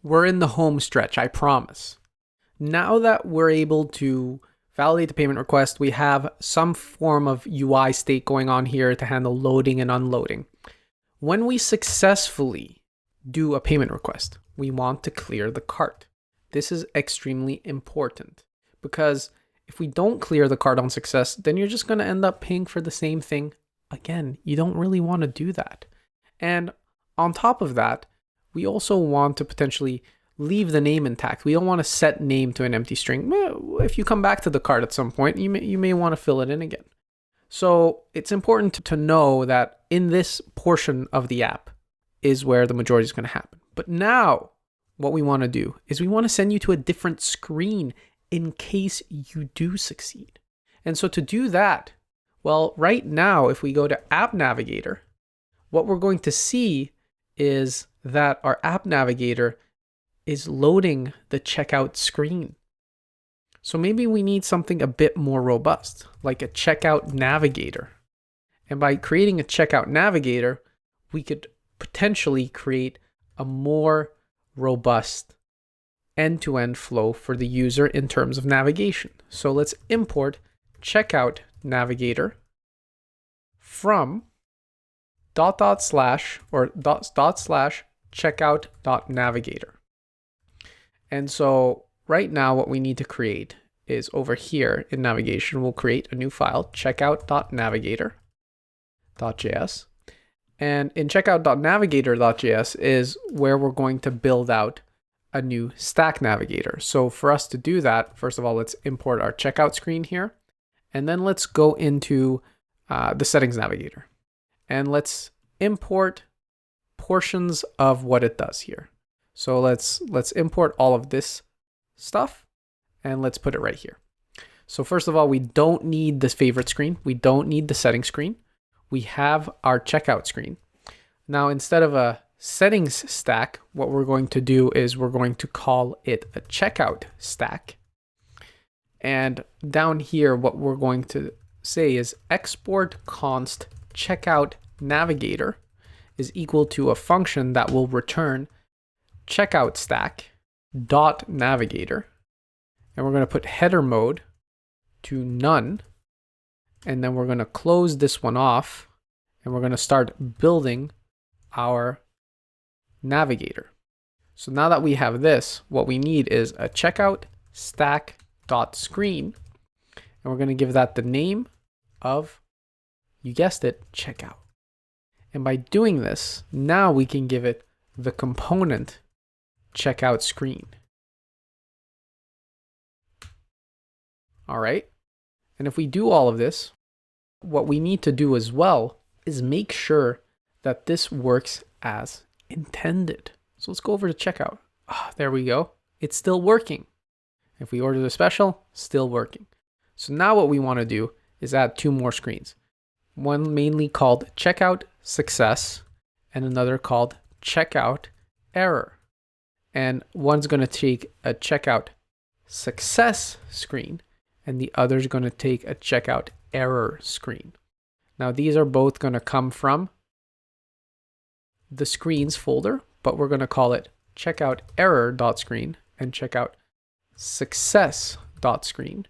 We're in the home stretch, I promise. Now that we're able to validate the payment request, we have some form of UI state going on here to handle loading and unloading. When we successfully do a payment request, we want to clear the cart. This is extremely important because if we don't clear the cart on success, then you're just going to end up paying for the same thing again. You don't really want to do that. And on top of that, we also want to potentially leave the name intact. We don't want to set name to an empty string. If you come back to the cart at some point, you may want to fill it in again. So it's important to know that in this portion of the app is where the majority is going to happen. But now what we want to do is we want to send you to a different screen in case you do succeed. And so to do that, well, right now, if we go to App Navigator, what we're going to see is that our App Navigator is loading the checkout screen. So maybe we need something a bit more robust, like a checkout navigator. And by creating a checkout navigator, we could potentially create a more robust end-to-end flow for the user in terms of navigation. So let's import checkout navigator from // or // checkout.navigator. And so right now what we need to create is over here in navigation, we'll create a new file, checkout.navigator.js. And in checkout.navigator.js is where we're going to build out a new stack navigator. So for us to do that, first of all, let's import our checkout screen here. And then let's go into the settings navigator. And let's import portions of what it does here. So let's import all of this stuff and let's put it right here. So first of all, we don't need this favorite screen. We don't need the settings screen. We have our checkout screen. Now, instead of a settings stack, what we're going to do is we're going to call it a checkout stack. And down here, what we're going to say is export const checkout navigator is equal to a function that will return checkout stack dot navigator. And we're going to put header mode to none. And then we're going to close this one off and we're going to start building our navigator. So now that we have this, what we need is a checkout stack dot screen. And we're going to give that the name of, you guessed it, checkout. And by doing this, now we can give it the component checkout screen. All right. And if we do all of this, what we need to do as well is make sure that this works as intended. So let's go over to checkout. There we go. It's still working. If we order the special, still working. So now what we want to do is add two more screens. One mainly called checkout success and another called checkout error. And one's going to take a checkout success screen and the other is going to take a checkout error screen. Now these are both going to come from the screens folder, but we're going to call it checkout error.screen and checkout success.screen.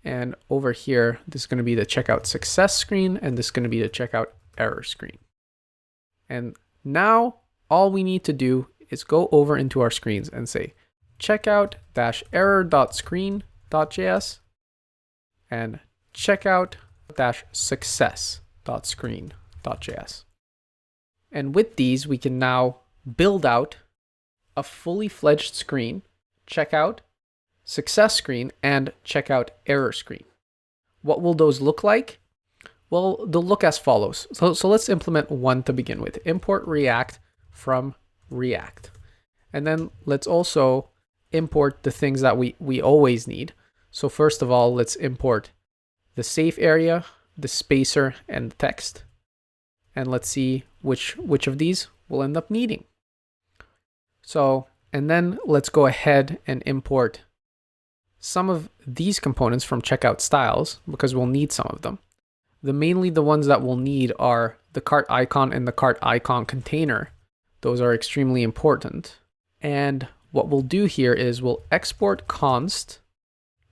And over here, this is going to be the checkout success screen, and this is going to be the checkout error screen. And now all we need to do is go over into our screens and say checkout-error.screen.js and checkout-success.screen.js. And with these, we can now build out a fully fledged screen, checkout, success screen, and checkout error screen. What will those look like? Well, they'll look as follows. So let's implement one to begin with. Import React from React. And then let's also import the things that we always need. So first of all, let's import the safe area, the spacer, and the text. And let's see which of these we'll end up needing. So, and then let's go ahead and import some of these components from checkout styles because we'll need some of them. Mainly the ones that we'll need are the cart icon and the cart icon container. Those are extremely important. And what we'll do here is we'll export const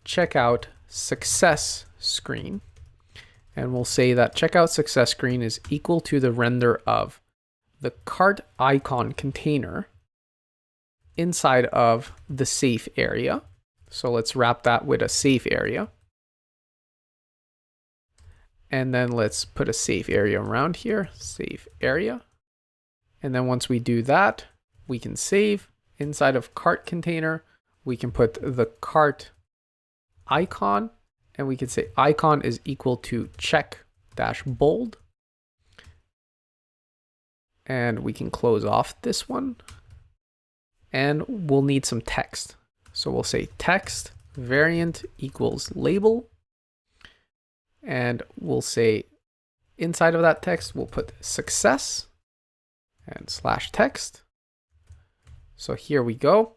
checkout success screen. And we'll say that checkout success screen is equal to the render of the cart icon container inside of the safe area. So let's wrap that with a safe area. And then let's put a safe area around here, safe area. And then once we do that, we can save inside of cart container. We can put the cart icon, and we can say icon is equal to check dash bold. And we can close off this one. And we'll need some text. So we'll say text variant equals label. And we'll say inside of that text, we'll put success and slash text. So here we go.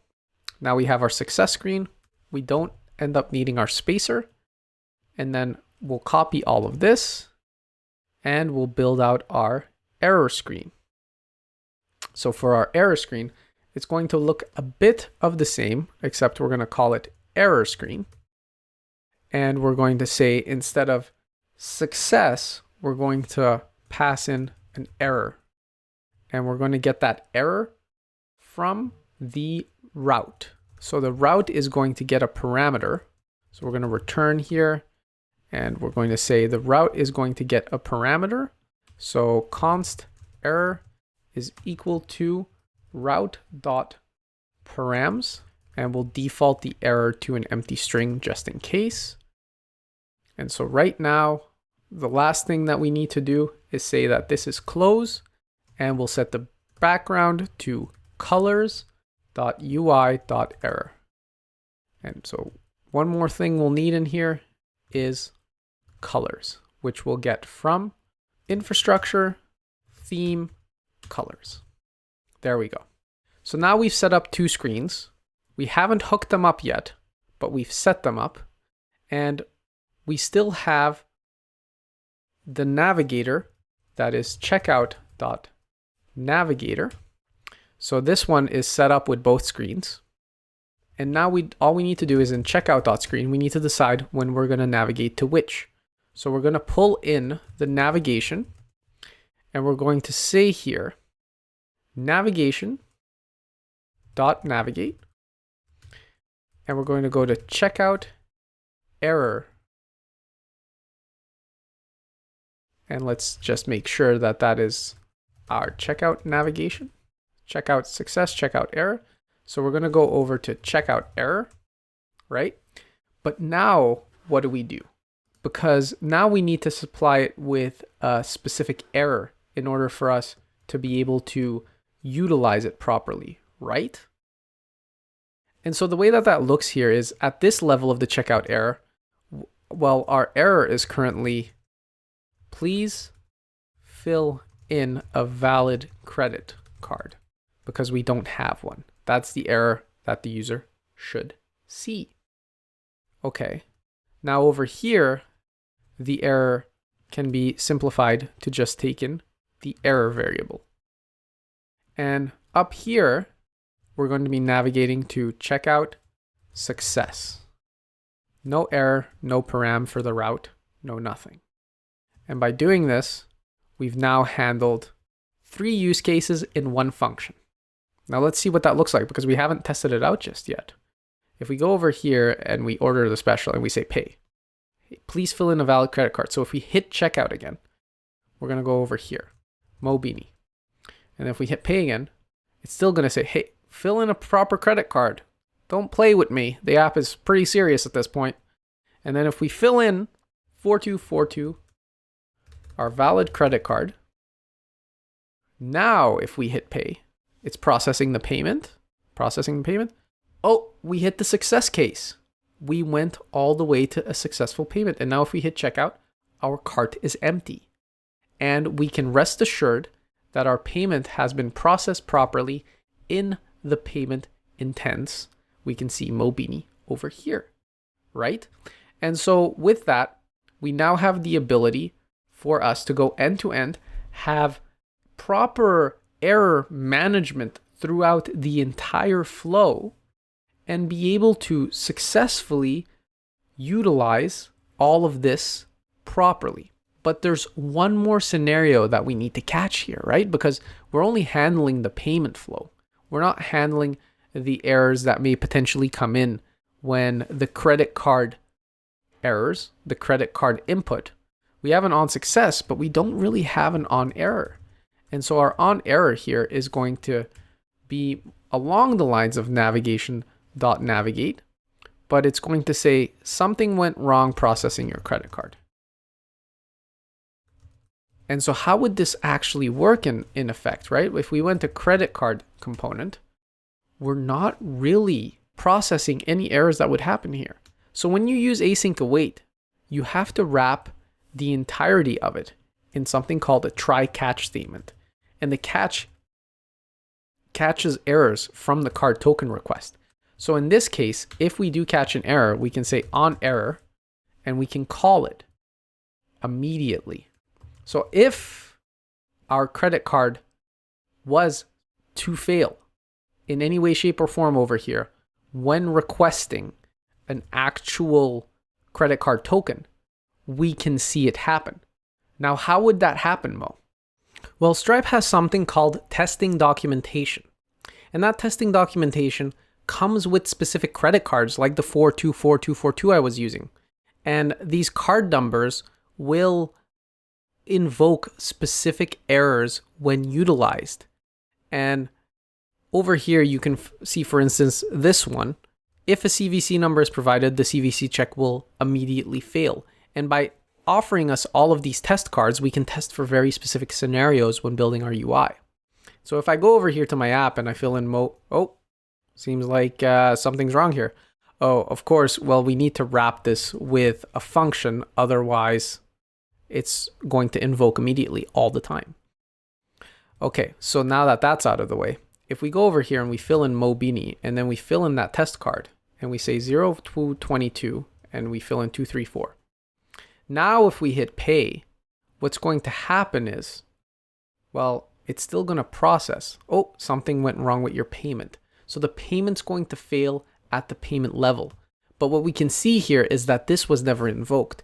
Now we have our success screen. We don't end up needing our spacer. And then we'll copy all of this and we'll build out our error screen. So for our error screen, it's going to look a bit of the same, except we're going to call it error screen. And we're going to say instead of success, we're going to pass in an error. And we're going to get that error from the route. So the route is going to get a parameter. So we're going to return here and we're going to say the route is going to get a parameter. So const error is equal to route.params, and we'll default the error to an empty string just in case. And so right now, the last thing that we need to do is say that this is close, and we'll set the background to colors.ui.error. And so one more thing we'll need in here is colors, which we'll get from infrastructure, theme, colors. There we go. So now we've set up two screens. We haven't hooked them up yet, but we've set them up, and we still have the navigator that is checkout.navigator. So this one is set up with both screens. And now all we need to do is in checkout.screen, we need to decide when we're going to navigate to which. So we're going to pull in the navigation, and we're going to say here, navigation.navigate, and we're going to go to checkout error. And let's just make sure that that is our checkout navigation, checkout success, checkout error. So we're going to go over to checkout error, right? But now what do we do? Because now we need to supply it with a specific error in order for us to be able to utilize it properly, right? And so the way that that looks here is at this level of the checkout error, well, our error is currently, please fill in a valid credit card, because we don't have one. That's the error that the user should see. Okay, now over here, the error can be simplified to just take in the error variable. And up here, we're going to be navigating to checkout success. No error, no param for the route, no nothing. And by doing this, we've now handled 3 use cases in one function. Now let's see what that looks like, because we haven't tested it out just yet. If we go over here and we order the special and we say pay, please fill in a valid credit card. So if we hit checkout again, we're going to go over here, Mobini. And if we hit pay again, it's still going to say, hey, fill in a proper credit card. Don't play with me. The app is pretty serious at this point. And then if we fill in 4242, our valid credit card, now if we hit pay, it's processing the payment. Oh, we hit the success case. We went all the way to a successful payment. And now if we hit checkout, our cart is empty. And we can rest assured that our payment has been processed properly in the payment intents. We can see Mobini over here, right? And so with that, we now have the ability for us to go end to end, have proper error management throughout the entire flow and be able to successfully utilize all of this properly. But there's one more scenario that we need to catch here, right? Because we're only handling the payment flow. We're not handling the errors that may potentially come in when the credit card errors, the credit card input. We have an on success, but we don't really have an on error. And so our on error here is going to be along the lines of navigation.navigate, but it's going to say something went wrong processing your credit card. And so how would this actually work in effect, right? If we went to credit card component, we're not really processing any errors that would happen here. So when you use async await, you have to wrap the entirety of it in something called a try catch statement. And the catch catches errors from the card token request. So in this case, if we do catch an error, we can say on error and we can call it immediately. So if our credit card was to fail in any way, shape, or form over here when requesting an actual credit card token, we can see it happen. Now, how would that happen, Mo? Well, Stripe has something called testing documentation. And that testing documentation comes with specific credit cards like the 424242 I was using. And these card numbers will invoke specific errors when utilized. And over here, you can see, for instance, this one. If a CVC number is provided, the CVC check will immediately fail. And by offering us all of these test cards, we can test for very specific scenarios when building our UI. So if I go over here to my app and I fill in seems like something's wrong here. Oh, of course, well, we need to wrap this with a function. Otherwise, it's going to invoke immediately all the time. Okay, so now that that's out of the way, if we go over here and we fill in Mobini and then we fill in that test card and we say 0 to 22 and we fill in 234. Now, if we hit pay, what's going to happen is, well, it's still going to process. Oh, something went wrong with your payment. So the payment's going to fail at the payment level. But what we can see here is that this was never invoked.